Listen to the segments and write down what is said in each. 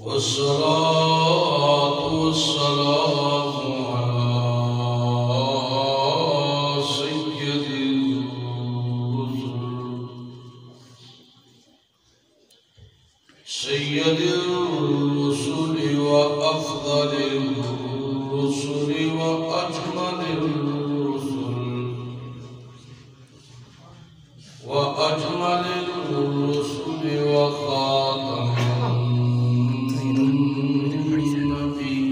والصلاة والسلام على سيد الرسل وأفضل الرسل وأجمل الرسل وخاتم النبيين.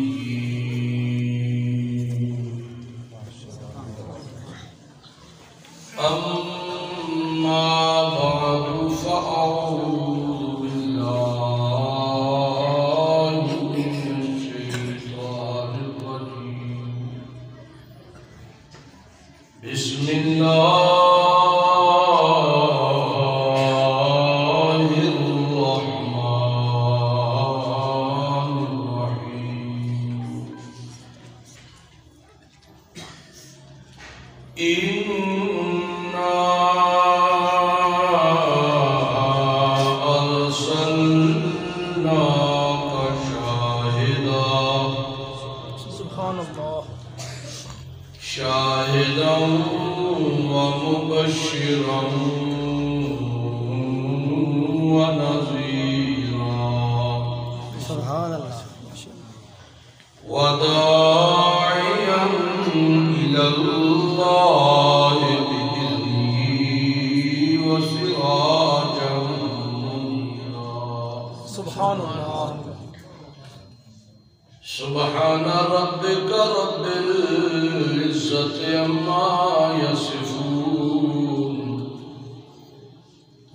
أما بعد فأعوذ بالله من الشيطان الرجيم. بسم الله إنا أرسلناك شاهدا سبحان الله شاهدا ومبشرا ونذيرا سبحان الله وداعيا إلى الله بإذنه وسراجا منيرا. سبحان الله. سبحان ربك رب العزة عما يصفون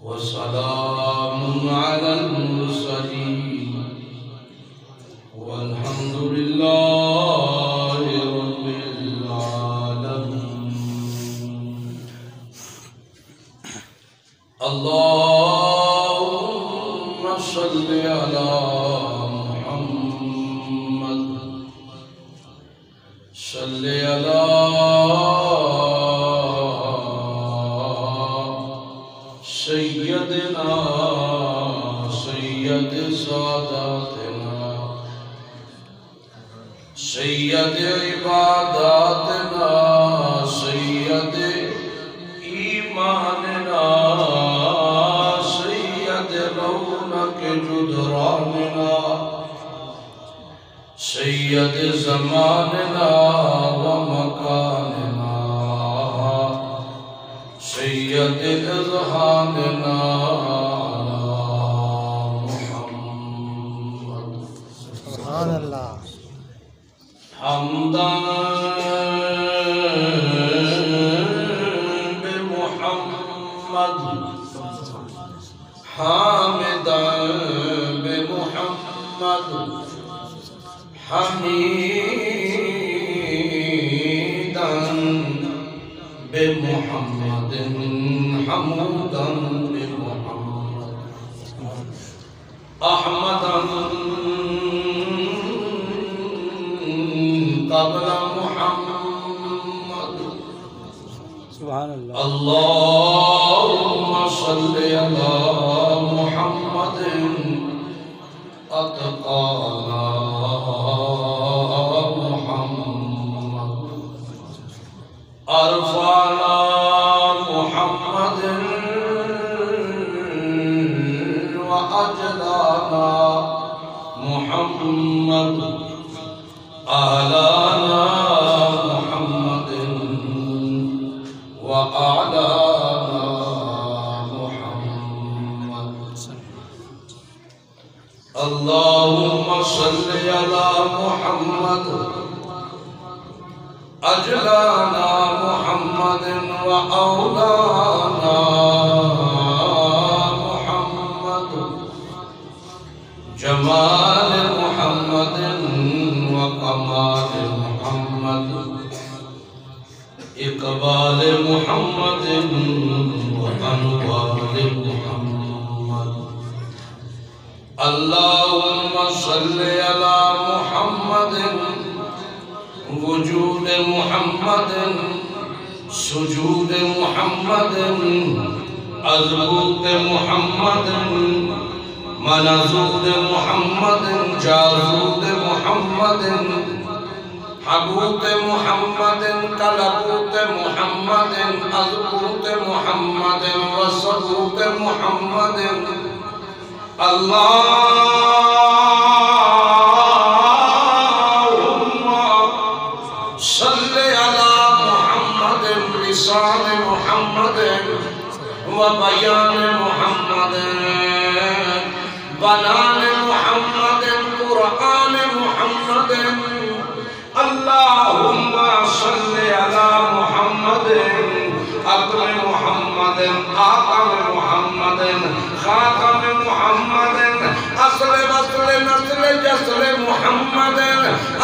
وسلام على المرسلين والحمد لله رب العالمين. اللهم صل على محمد صل على سيدنا سيد ساداتنا سيد عباداتنا سيد إيماننا سيد رونق جدراننا سيد زماننا ومكاننا سيد إذهاننا على محمد. سبحان الله. حمدا بمحمد حامدا بمحمد حميدا بمحمد حمودا بمحمد أحمدا قبل محمد. سبحان الله. اللهم صل على محمد أتقانا محمد أرفعنا محمد وأجلانا محمد أعلانا محمد وأعلانا محمد. اللهم صل على محمد أجلانا محمد وأولانا محمد جمال محمد وكمال محمد إقبال محمد وأنوار محمد. اللهم صل على محمد وجود محمد سجود محمد عظمت محمد منزود محمد جارود محمد حبوت محمد کلبوت محمد اذبوت محمد وصبوت محمد اللهم صل على محمد لسان محمد وبيان محمد بنان محمد قرآن محمد اللهم صل على محمد اکرم محمد آقم محمد خاتم محمد اصل وصل نسل جسل محمد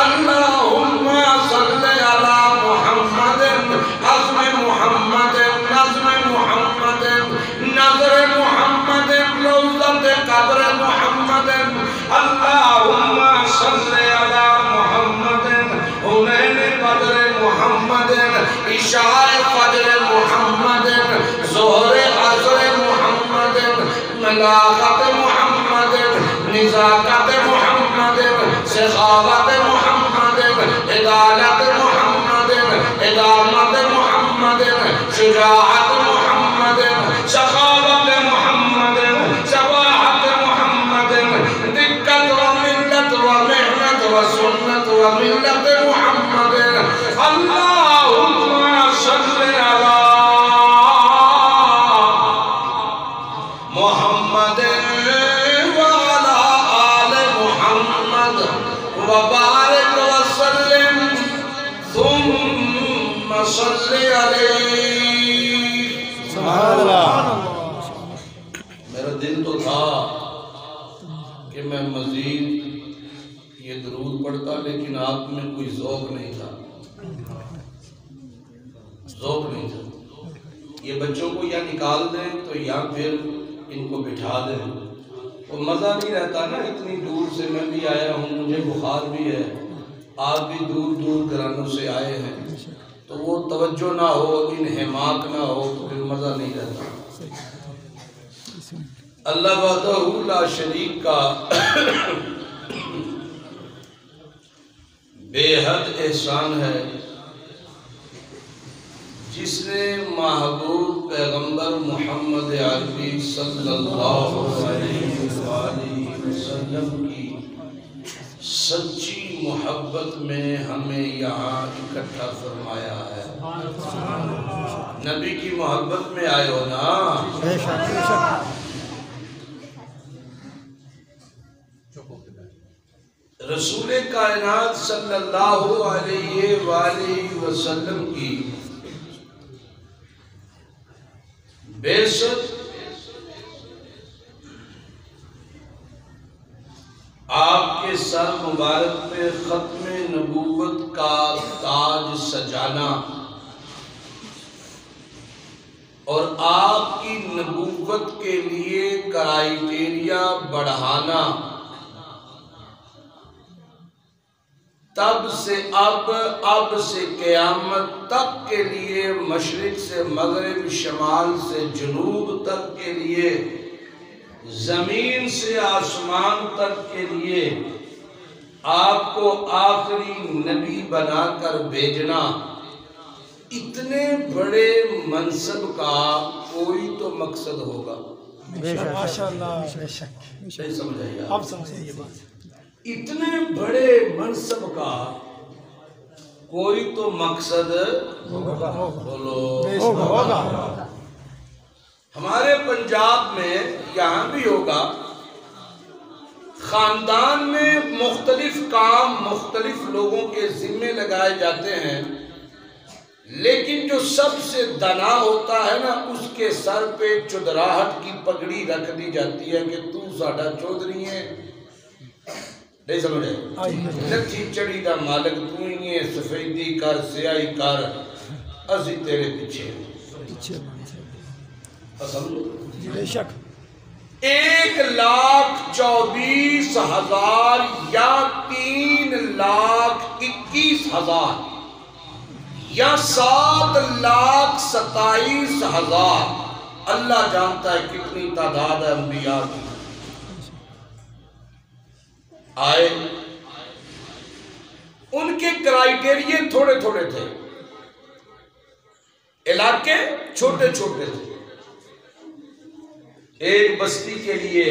اللهم صل على محمد عظم محمد نظم محمد نظر محمد روضت قبر محمد اللهم صل على محمد حنین قدر محمد عشاء فجر محمد ظہر عصر محمد ملاقات محمد نزاکت محمد سخاوت محمد عدالت محمد ادامت محمد شجاعت محمد سخاوت محمد سواحت محمد دقت و ملت و محنت و سنت و ملت محمد اللهم صل على محمد وعلى آل محمد وبارك وسلم ثم صل عليه سبحان اللہ. میرا دل تو تھا کہ میں مزید یہ درود پڑھتا لیکن آپ میں کوئی ذوق نہیں تھا. یہ بچوں کو یا نکال دیں تو یا پھر ان کو بٹھا دیں. وہ مزہ نہیں رہتا نا. اتنی دور سے میں بھی آیا ہوں, مجھے بخار بھی ہے, آپ بھی دور دور گھرانوں سے آئے ہیں, تو وہ توجہ نہ ہو, انہماک نہ ہو تو پھر مزہ نہیں رہتا. اللہ وحدہ لا شریک کا بے حد احسان ہے جس نے محبوب پیغمبر محمد عربی صلی اللہ علیہ وسلم کی سچی محبت میں ہمیں یہاں اکٹھا فرمایا ہے. نبی کی محبت میں آئے ہو نا. بے شک بے شک. رسول کائنات صلی اللہ علیہ وآلہ وسلم کی بعثت آپ کے سر مبارک پہ ختم نبوت کا تاج سجانا اور آپ کی نبوت کے لیے کرائیٹیریا بڑھانا تب سے اب سے قیامت تک کے لیے, مشرق سے مغرب, شمال سے جنوب تک کے لیے, زمین سے آسمان تک کے لیے آپ کو آخری نبی بنا کر بھیجنا, اتنے بڑے منصب کا کوئی تو مقصد ہوگا. ماشاءاللہ. بے شک. صحیح سمجھائیے آپ سمجھیں یہ بات. اتنے بڑے منصب کا کوئی تو مقصد بولو. ہوگا. ہمارے پنجاب میں یہاں بھی ہوگا, خاندان میں مختلف کام مختلف لوگوں کے ذمے لگائے جاتے ہیں, لیکن جو سب سے دنا ہوتا ہے نا, اس کے سر پہ چودراہٹ کی پگڑی رکھ دی جاتی ہے کہ تو ساڈا چودھری ہے. نہیں سمجھے؟ لکھی چڑی دا مالک تو ہی ہے, سفیدی کر سیاہی کر, اسی تیرے پیچھے. بے شک. 1,24,000 یا 3,21,000 یا 7,27,000, اللہ جانتا ہے کتنی تعداد ہے انبیاء کی. آئے، ان کے کرائیٹیریے تھوڑے تھوڑے تھے، علاقے چھوٹے چھوٹے تھے، ایک بستی کے لیے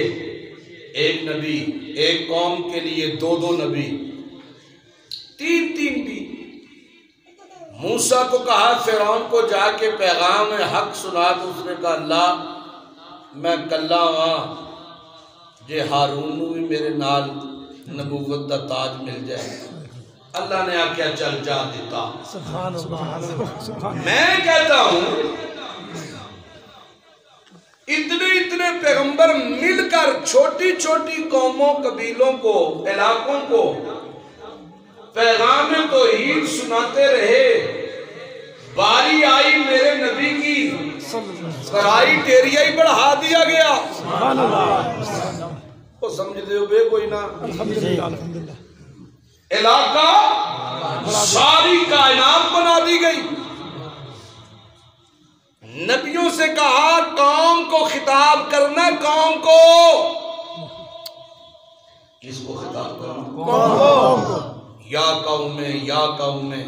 ایک نبی، ایک قوم کے لیے دو دو نبی، تین تین بھی۔ موسیٰ کو کہا فرعون کو جا کے پیغام حق سنا، تو اس نے کہا اللہ میں کلا ہاں جے ہارون نو بھی میرے نال نبوت دا تاج مل جائے۔ اللہ نے آکیا چل جا دیتا۔ سبحان اللہ، میں کہتا ہوں اتنے پیغمبر مل کر چھوٹی چھوٹی قوموں، قبیلوں کو، علاقوں کو پیغام توحید سناتے رہے، باری آئی میرے نبی کی، کرائیٹیریا ہی بڑھا دیا گیا۔ سبحان اللہ، وہ سمجھ دے ہو بے کوئی نہ، الحمدللہ الحمدللہ، علاقہ ساری کائنات بنا دی گئی۔ نبیوں سے کہا قوم کو خطاب کرنا، قوم کو، کس کو خطاب کرنا؟ قوم کو، یا قوم میں، یا قوم میں۔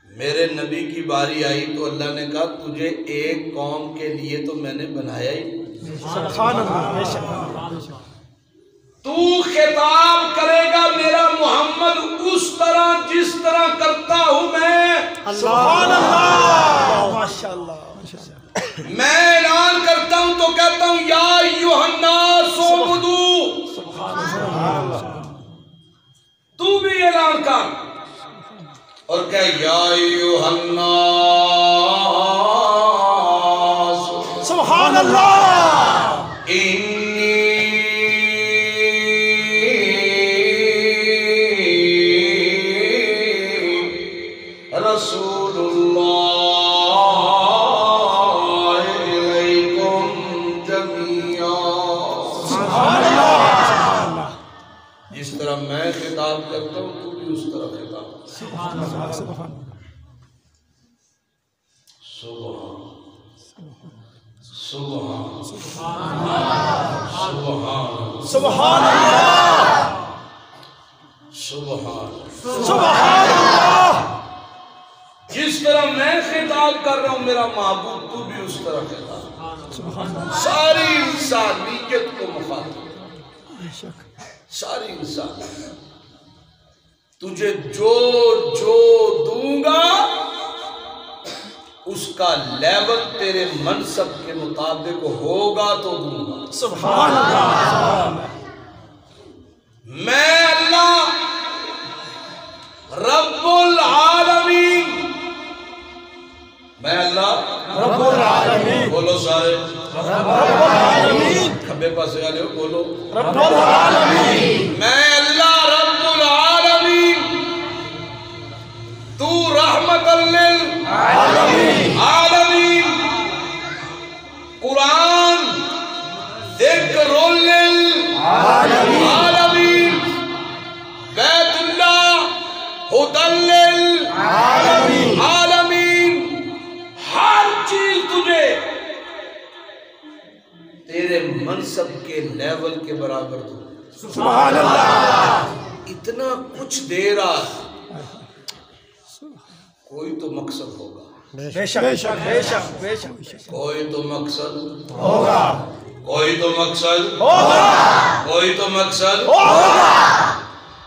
میرے نبی کی باری آئی تو اللہ نے کہا تجھے ایک قوم کے لیے تو میں نے بنایا ہی، سبحان اللہ، بے شک، تو خطاب کرے گا میرا محمد اس طرح جس طرح کرتا ہوں میں۔ سبحان اللہ، ماشاء اللہ، میں اعلان کرتا ہوں تو کہتا ہوں یا ایھا الناس اعبدوا، سبحان اللہ، تو بھی اعلان کر اور کہہ یا ایھا الناس، سبحان اللہ، رسول اللہ علیکم جمیعا۔ سبحان اللہ، جس طرح میں خطاب کرتا ہوں تو بھی اس طرح خطاب کر۔ سبحان اللہ، سبحان اللہ، سبحان سبحان سبحان سبحان اللہ، سبحان۔ سبحان اللہ، جس طرح میں خطاب کر رہا ہوں میرا معبود تو بھی اس طرح خطاب، سبحان اللہ، ساری انسانیت کو مخاطب، بے شک، ساری انسانیت، تجھے جو جو دوں گا اس کا لیول تیرے منصب کے مطابق ہوگا تو دوں گا۔ سبحان اللہ، میں اللہ رب العالمین، میں اللہ رب العالمین، بولو سارے، رب العالمین، کھبے پاسے والے ہو بولو، رب العالمین، میں اللہ رب العالمین، تو رحمت للعالمین، قرآن ذکر للعالمین، بیت اللہ ہدی للعالمین، ہر چیز تجھے تیرے منصب کے لیول کے برابر دو۔ سبحان اللہ، اتنا کچھ دے رہا، کوئی تو مقصد ہوگا، بے شک، بے شک، بے شک، بے شک، کوئی تو مقصد ہوگا، کوئی تو مقصد ہوگا، کوئی تو مقصد ہوگا،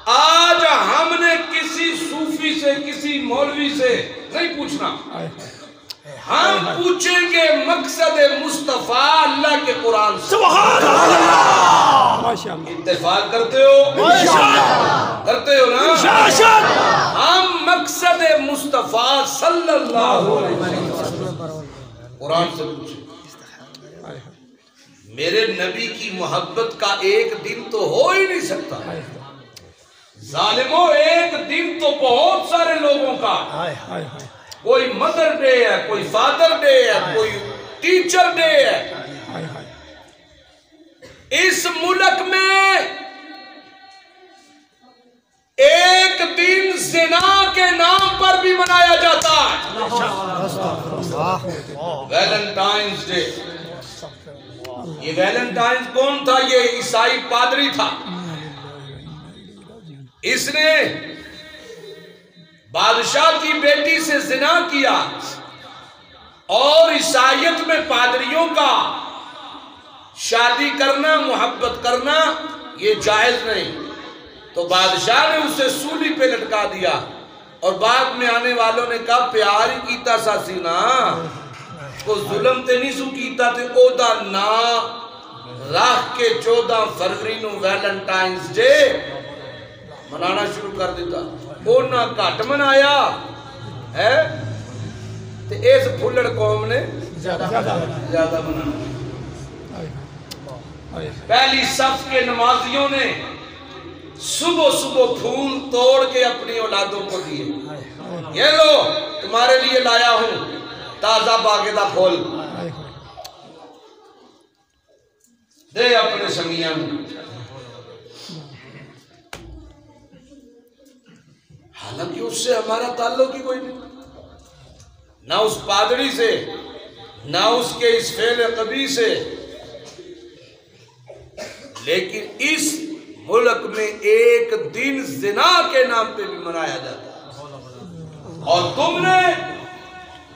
آج ہم نے کسی صوفی سے کسی مولوی سے نہیں پوچھنا، ہم پوچھیں گے مقصد مصطفیٰ اللہ کے قرآن سے۔ سبحان اللہ، ماشاء اللہ، اتفاق کرتے ہو؟ کرتے ہو نا؟ ہم مقصد مصطفیٰ صلی اللہ علیہ وسلم قرآن سے پوچھیں۔ میرے نبی کی محبت کا ایک دن تو ہو ہی نہیں سکتا، ظالموں ایک دن تو بہت سارے لوگوں کا، کوئی مدر ڈے ہے، کوئی فادر ڈے ہے، کوئی ٹیچر ڈے ہے۔ اس ملک میں ایک دن زنا کے نام پر بھی منایا جاتا ہے، ویلنٹائنز ڈے۔ یہ ویلنٹائنز کون تھا؟ یہ عیسائی پادری تھا، اس نے بادشاہ کی بیٹی سے زنا کیا اور عیسائیت میں پادریوں کا شادی کرنا، محبت کرنا یہ جائز نہیں، تو بادشاہ نے اسے سولی پہ لٹکا دیا، اور بعد میں آنے والوں نے کہا پیار ہی کیتا سا سی نا، کو ظلم تے نہیں سو کیتا تے او دا نا راہ کے 14 فروری نو ویلنٹائنز ڈے منانا شروع کر دیتا، او نہ گھٹ منایا ہے تے اس پھلڑ قوم نے زیادہ منانا۔ پہلی صف کے نمازیوں نے صبح صبح پھول توڑ کے اپنی اولادوں کو دیے، یہ لو تمہارے لیے لایا ہوں تازہ باغیدہ پھول، دے اپنے سنگیاں میں۔ حالانکہ اس سے ہمارا تعلق ہی کوئی نہیں، نہ اس پادری سے، نہ اس کے اس فعل قبیح سے، لیکن اس ملک میں ایک دن زنا کے نام پہ بھی منایا جاتا ہے، اور تم نے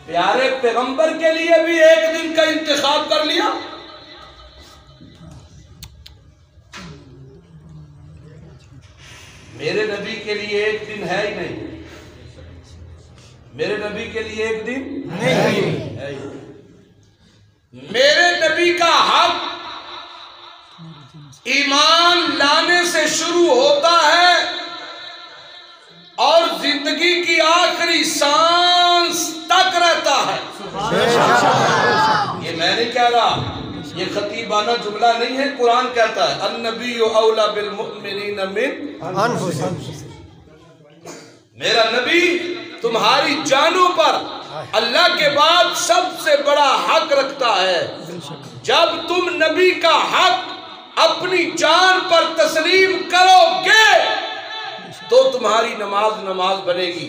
پیارے پیغمبر کے لیے بھی ایک دن کا انتخاب کر لیا۔ میرے نبی کے لیے ایک دن ہے ہی نہیں، میرے نبی کے لیے ایک دن نہیں ہے، میرے نبی کا حق ایمان لانے سے شروع ہوتا ہے اور زندگی کی آخری سانس تک رہتا ہے۔ یہ میں نہیں کہہ رہا، یہ خطیبانہ جملہ نہیں ہے، قرآن کہتا ہے النبی اولا بالمؤمنین من انفسہم، میرا نبی تمہاری جانوں پر اللہ کے بعد سب سے بڑا حق رکھتا ہے۔ جب تم نبی کا حق اپنی جان پر تسلیم کرو گے تو تمہاری نماز بنے گی،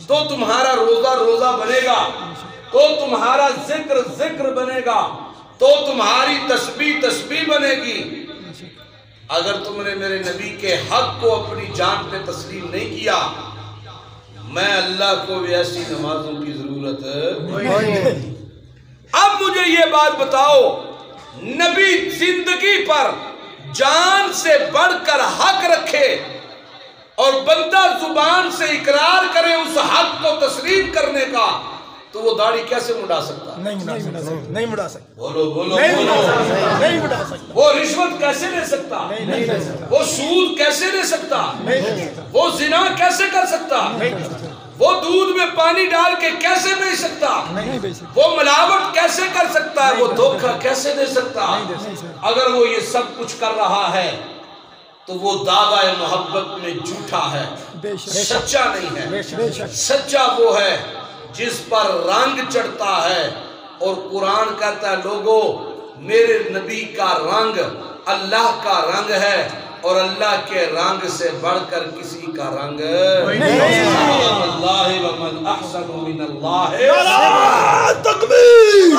تو تمہارا روزہ بنے گا، تو تمہارا ذکر بنے گا، تو تمہاری تسبیح بنے گی۔ اگر تم نے میرے نبی کے حق کو اپنی جان پہ تسلیم نہیں کیا، میں اللہ کو بھی ایسی نمازوں کی ضرورت ہے۔ اب مجھے یہ بات بتاؤ، نبی زندگی پر جان سے بڑھ کر حق رکھے اور بندہ زبان سے اقرار کرے اس حق کو تسلیم کرنے کا، تو وہ داڑھی کیسے مڈا سکتا؟ نہیں مڑا سکتا، بولو نہیں مڑا سکتا، وہ رشوت کیسے لے سکتا؟ وہ سود کیسے لے سکتا؟ وہ زنا کیسے کر سکتا؟ وہ دودھ میں پانی ڈال کے کیسے بیچ سکتا؟ وہ ملاوٹ کیسے کر سکتا ہے؟ وہ دھوکہ کیسے دے سکتا؟ اگر وہ یہ سب کچھ کر رہا ہے تو وہ دعویٰ محبت میں جھوٹا ہے، سچا نہیں ہے۔ سچا وہ ہے جس پر رنگ چڑھتا ہے، اور قرآن کہتا ہے لوگو میرے نبی کا رنگ اللہ کا رنگ ہے، اور اللہ کے رنگ سے بڑھ کر کسی کا رنگ اللہ ومن احسن من اللہ تکبیر،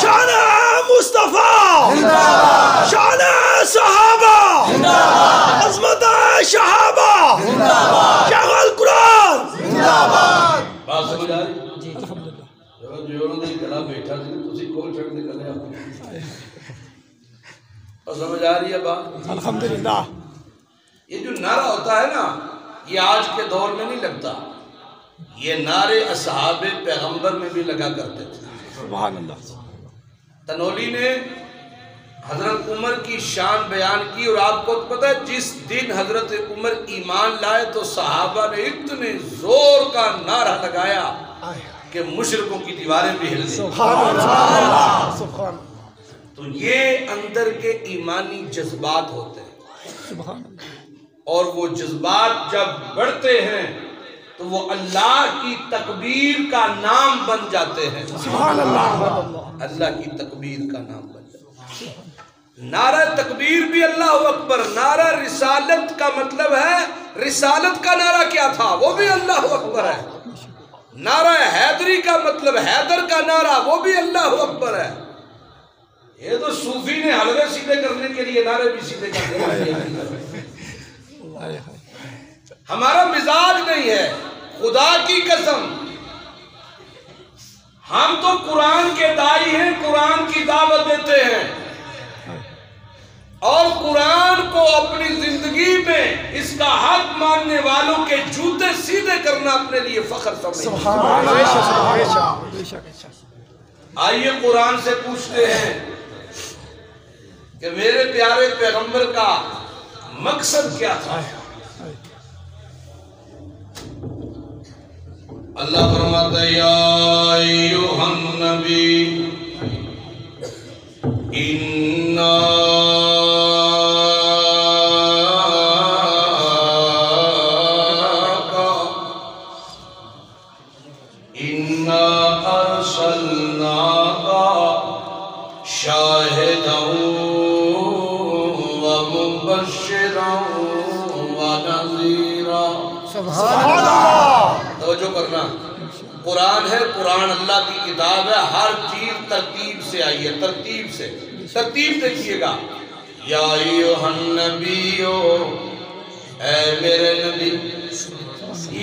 شان مصطفیٰ، شان صحابہ، عظمت شہابہ، شغل قرآن، بات سمجھ آ رہی؟ جو انہوں نے گلا بیٹھا تھی تسی کھول چھڑ دے گلے آپ اور سمجھ آ رہی ہے بات؟ الحمدللہ۔ یہ جو نعرہ ہوتا ہے نا، یہ آج کے دور میں نہیں لگتا، یہ نعرے اصحاب پیغمبر میں بھی لگا کرتے تھے۔ سبحان اللہ۔ تنولی نے حضرت عمر کی شان بیان کی، اور آپ کو پتہ ہے جس دن حضرت عمر ایمان لائے تو صحابہ نے اتنے زور کا نعرہ لگایا کہ مشرکوں کی دیواریں بھی ہل گئیں۔ سبحان اللہ، سبحان اللہ۔ تو یہ اندر کے ایمانی جذبات ہوتے ہیں، سبحان اللہ۔ اور وہ جذبات جب بڑھتے ہیں تو وہ اللہ کی تکبیر کا نام بن جاتے ہیں۔ سبحان اللہ۔ اللہ کی تکبیر کا نام بن جاتے ہیں۔ نعرہ تکبیر بھی اللہ اکبر، نعرہ رسالت کا مطلب ہے، رسالت کا نعرہ کیا تھا وہ بھی اللہ اکبر ہے۔ نعرہ حیدری کا مطلب حیدر کا نعرہ وہ بھی اللہ اکبر ہے۔ یہ تو صوفی نے حلوے سیدھے کرنے کے لیے نعرے بھی سیدھے کر دیا۔ ہمارا مزاج نہیں ہے، خدا کی قسم۔ ہم تو قرآن کے داعی ہیں، قرآن کی دعوت دیتے ہیں، اور قرآن کو اپنی زندگی میں اس کا حق ماننے والوں کے جوتے سیدھے کرنا اپنے لیے فخر سمجھتے ہیں۔ آئیے قرآن سے پوچھتے ہیں کہ میرے پیارے پیغمبر کا مقصد کیا تھا؟ اللہ فرماتا ہے یا ایھا النبی انا ارسلناک شاہدا ومبشرا ونذیرا۔ سبحان اللہ۔ توجہ کرنا، قرآن ہے، قرآن اللہ کی کتاب ہے، ہر چیز ترتیب سے آئی ہے، ترتیب سے۔ ترتیب دیکھیے گا، یا ایھا النبی، اے میرے نبی،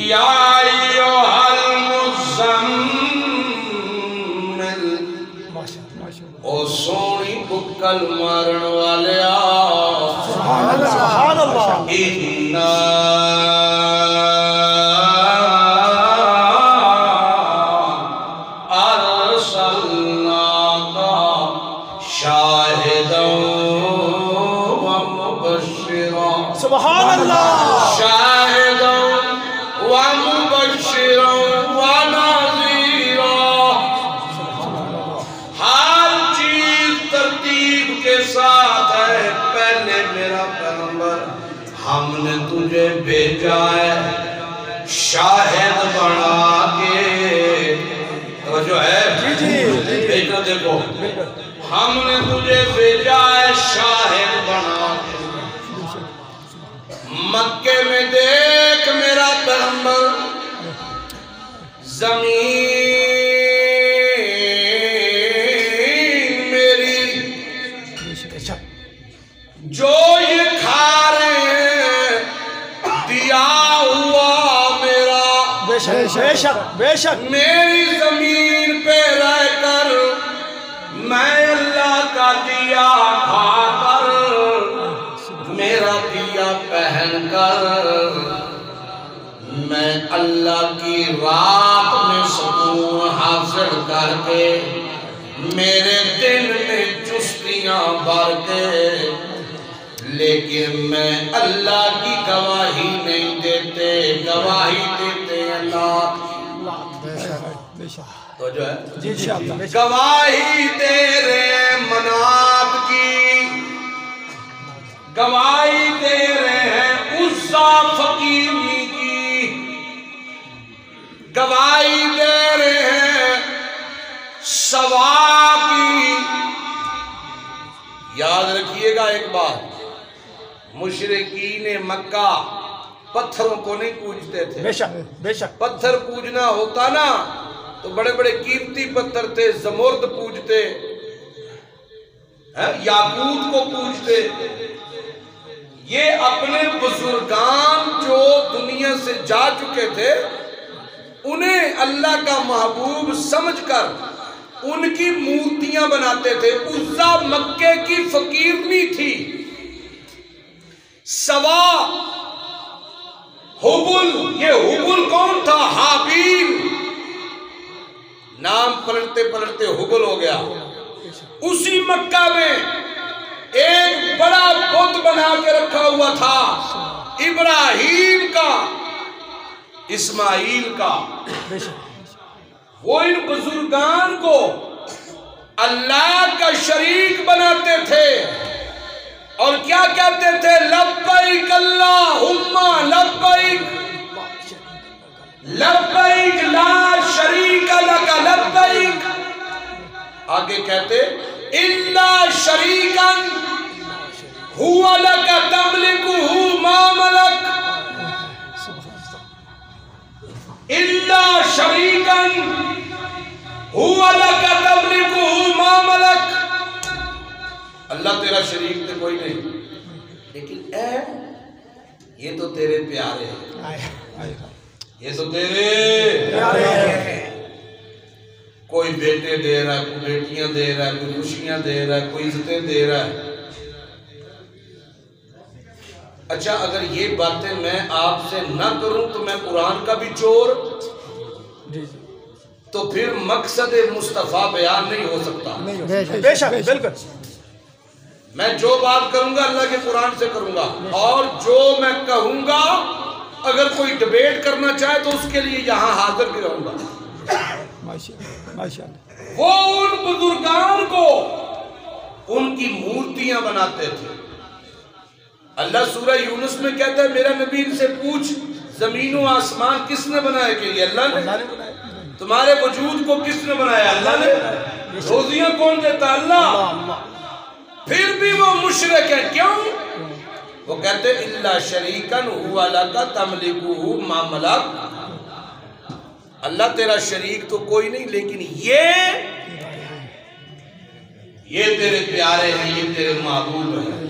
یا ایھا المزمل، او سونی بکل مارن والیا، سبحان اللہ۔ سبحان اللہ۔ شاہدا ومبشرا ونذیرا۔ ہر چیز ترتیب کے ساتھ ہے۔ پہلے میرا پیغمبر، ہم نے تجھے بھیجا ہے شاہد بنا کے۔ توجہ ہے؟ بھیجو، دیکھو، ہم نے تجھے بھیجا ہے شاہد بنا کے۔ مکے میں دیکھ میرا پیغمبر، زمین میری جو یہ کھا رہے ہیں دیا ہوا میرا، بے شک بے شک، میری زمین پہ رہ کر میں اللہ کا دیا کھا کر، میرا دیا پہن کر، میں اللہ کی رات میں سکون حاصل کر کے، میرے دل میں چستیاں بھر کے، لیکن میں اللہ کی گواہی نہیں دیتے، گواہی دیتے اللہ کی۔ تو جو ہے گواہی دے رہے منات کی، گواہی دے رہے ہیں عزا فقیری کی، گواہی دے رہے ہیں سوا کی۔ یاد رکھیے گا ایک بات، مشرکین مکہ پتھروں کو نہیں پوجتے تھے۔ بے شک بے شک، پتھر پوجنا ہوتا نا تو بڑے بڑے قیمتی پتھر تھے، زمرد پوجتے، یاقوت کو پوجتے۔ یہ اپنے بزرگان جو دنیا سے جا چکے تھے انہیں اللہ کا محبوب سمجھ کر ان کی مورتیاں بناتے تھے۔ عزا مکے کی فقیرنی تھی، سوا حبل، یہ حبل کون تھا؟ حابیل، نام پلٹتے پلٹتے حبل ہو گیا۔ اسی مکہ میں ایک بڑا بت بنا کے رکھا ہوا تھا، ابراہیم کا، اسماعیل کا۔ وہ ان بزرگان کو اللہ کا شریک بناتے تھے اور کیا کہتے تھے؟ لبیک اللہم لبیک، لبیک لا شریک لک لبیک۔ آگے کہتے الا شریکا هو لک تملکہ ما ملک، الا شریکا هو لک تملکہ ما ملک۔ اللہ تیرا شریک تے کوئی نہیں، لیکن اے یہ تو تیرے پیارے ہیں، یہ تو تیرے پیارے ہیں۔ کوئی بیٹے دے رہا ہے، کوئی بیٹیاں دے رہا ہے، کوئی خوشیاں دے رہا ہے، کوئی عزتیں دے رہا ہے۔ اچھا اگر یہ باتیں میں آپ سے نہ کروں تو میں قرآن کا بھی چور، تو پھر مقصد مصطفیٰ بیان نہیں ہو سکتا۔ بے شک بالکل۔ میں جو بات کروں گا اللہ کے قرآن سے کروں گا، اور جو میں کہوں گا اگر کوئی ڈیبیٹ کرنا چاہے تو اس کے لیے یہاں حاضر بھی رہوں گا۔ وہ ان بزرگان کو ان کی مورتیاں بناتے تھے۔ اللہ سورہ یونس میں کہتا ہے میرا نبی ان سے پوچھ زمین و آسمان کس نے بنائے؟ کہ یہ اللہ نے۔ تمہارے وجود کو کس نے بنایا؟ اللہ نے۔ روزیاں کون دیتا؟ اللہ۔ پھر بھی وہ مشرک ہیں، کیوں؟ وہ کہتے الا شریکن ہوا لک تملکہ ما ملک، اللہ تیرا شریک تو کوئی نہیں لیکن یہ تیرے پیارے ہیں، یہ تیرے محبوب ہیں۔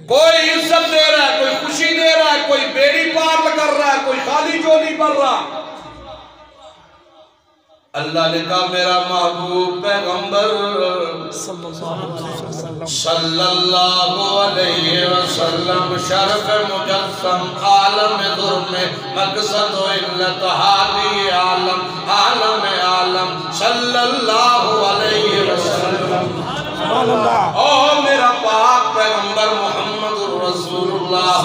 کوئی عزت دے رہا ہے، کوئی خوشی دے رہا ہے، کوئی بیڑی پار کر رہا ہے، کوئی خالی جولی بھر رہا۔ اللہ نے کہا میرا محبوب پیغمبر صلی اللہ علیہ وسلم شرف مجسم عالم در میں مقصد و علت حالی عالم عالم عالم صلی اللہ علیہ وسلم۔ اور میرا پاک پیغمبر محمد رسول اللہ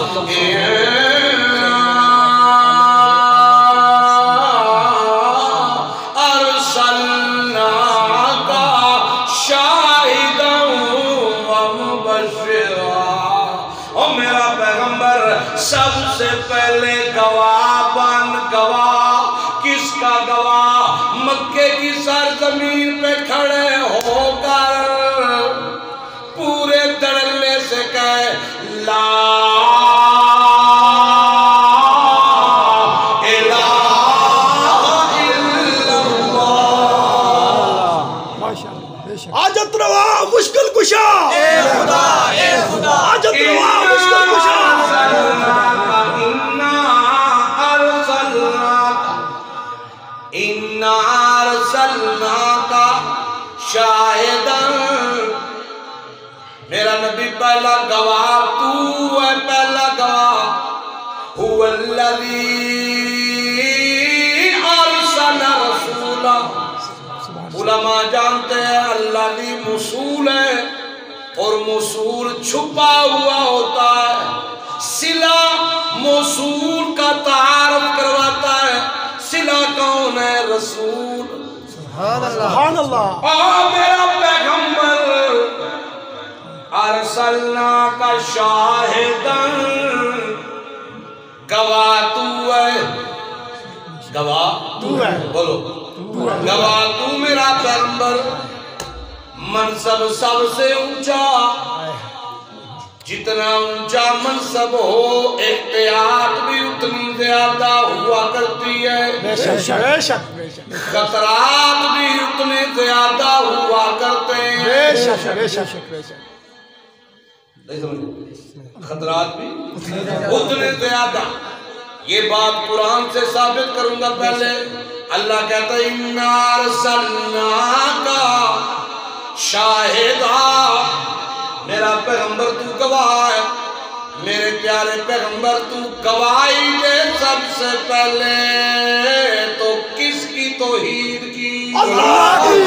سب سے پہلے گواہ بن، گواہ کس کا گواہ؟ مکے کی سرزمین پہ کھڑے ہو کر پورے دھڑلے سے کہے لا الہ الا اللہ۔ حاجت روا مشکل کشا، اے خدا اے خدا، حاجت روا مشکل کشا۔ اِنَّا أَرْسَلْنَاكَ شَاهِدًا، میرا نبی پہلا گواہ تو ہے، پہلا گواہ هُوَ الَّذِي أَرْسَلَ رَسُولًا۔ علماء جانتے ہیں اللہ لی موصول ہے اور موصول چھپا ہوا ہوتا ہے، صلہ موصول کا تعارف کرواتا ہے۔ صلہ کون ہے؟ رسول۔ سبحان اللہ۔ میرا پیغمبر ارسلناک شاہداً، گواہ تو ہے، گواہ تو ہے، بولو گواہ تو میرا پیغمبر۔ منصب سب سے اونچا، جتنا اونچا منصب ہو احتیاط بھی اتنی زیادہ ہوا کرتی ہے، بے شک بے شک بے شک، خطرات بھی اتنے زیادہ ہوا کرتے ہیں، بے شک بے شک بے شک، خطرات بھی اتنے زیادہ۔ یہ بات قرآن سے ثابت کروں گا۔ پہلے اللہ کہتا ہے اِنَّا أَرْسَلْنَاكَ شَاهِدًا، میرا پیغمبر تو گواہ ہے، میرے پیارے پیغمبر تو گواہی دے سب سے پہلے تو کس کی توحید کی؟ اللہ کی۔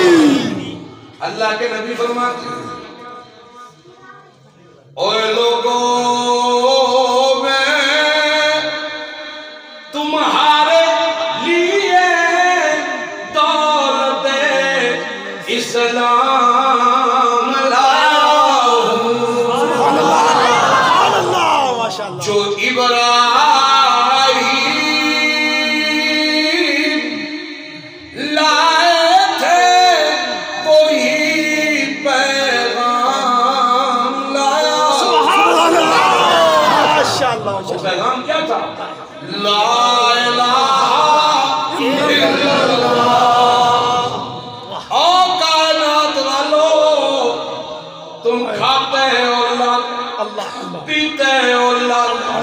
اللہ کے نبی فرماتے ہیں اوے لوگوں میں تمہارے لیے دولت اسلام لایا ہوں، جو ابراہیم لائے تھے وہی پیغام لایا۔ وہ پیغام کیا تھا؟ لا الہ الا اللہ۔ او کائنات والو، تم کھاتے ہو اللہ پیتا ہے اللہ کا،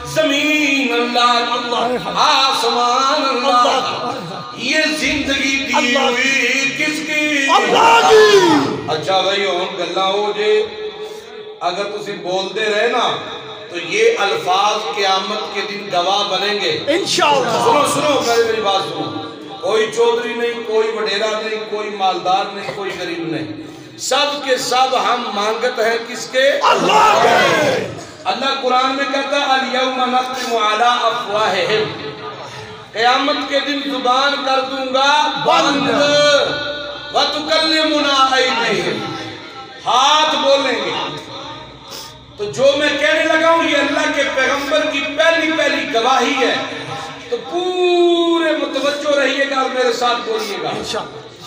زمین اللہ کی، آسمان اللہ کا، یہ زندگی دی ہوئی کس کی؟ اللہ کی۔ اچھا بھائی ہون گلہ ہو جے اگر تسی بولتے رہے نا تو یہ الفاظ قیامت کے دن گواہ بنیں گے انشاءاللہ۔ سنو سنو میری بات سنو، کوئی چودھری نہیں، کوئی وڈیرا نہیں، کوئی مالدار نہیں، کوئی غریب نہیں، سب کے سب ہم مانگت ہیں کس کے؟ اللہ کے۔ اللہ قرآن میں کہتا ہے الیوم نختم علی افواہہم، قیامت کے دن زبان کر دوں گا بند، وتکلمنا ایدیہم، ہاتھ بولیں گے۔ تو جو میں کہنے لگا ہوں یہ اللہ کے پیغمبر کی پہلی گواہی ہے، تو پورے متوجہ رہیے گا اور میرے ساتھ بولیے گا۔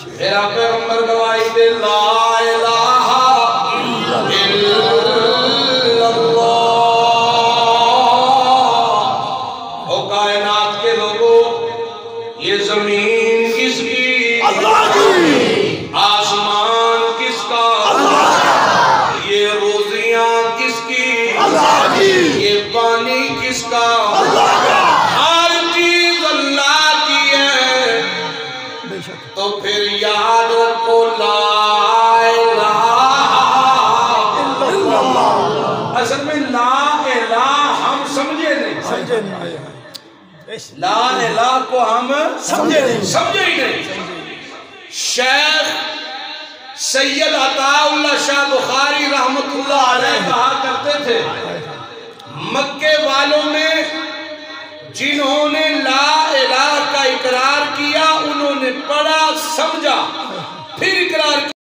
میرا پیغمبر گواہی دے لا الہ الا اللہ۔ او کائنات کے لوگوں، یہ زمین کس کی؟ اللہ کی۔ آسمان کس کا؟ اللہ کا۔ یہ روزیاں کس کی؟ اللہ کی۔ یہ پانی کس کا؟ اللہ کا۔ ہر چیز اللہ کی ہے، تو پھر یاد رکھو لا الہ الا اللہ۔ اصل میں لا الہ ہم سمجھے نہیں، لا الہ کو ہم سمجھے ہی نہیں۔ شیخ سید عطا اللہ شاہ بخاری رحمت اللہ علیہ کہا کرتے تھے مکے والوں میں جنہوں نے لا الہ کا اقرار کیا انہوں نے پڑھا سمجھا پھر اقرار کیا۔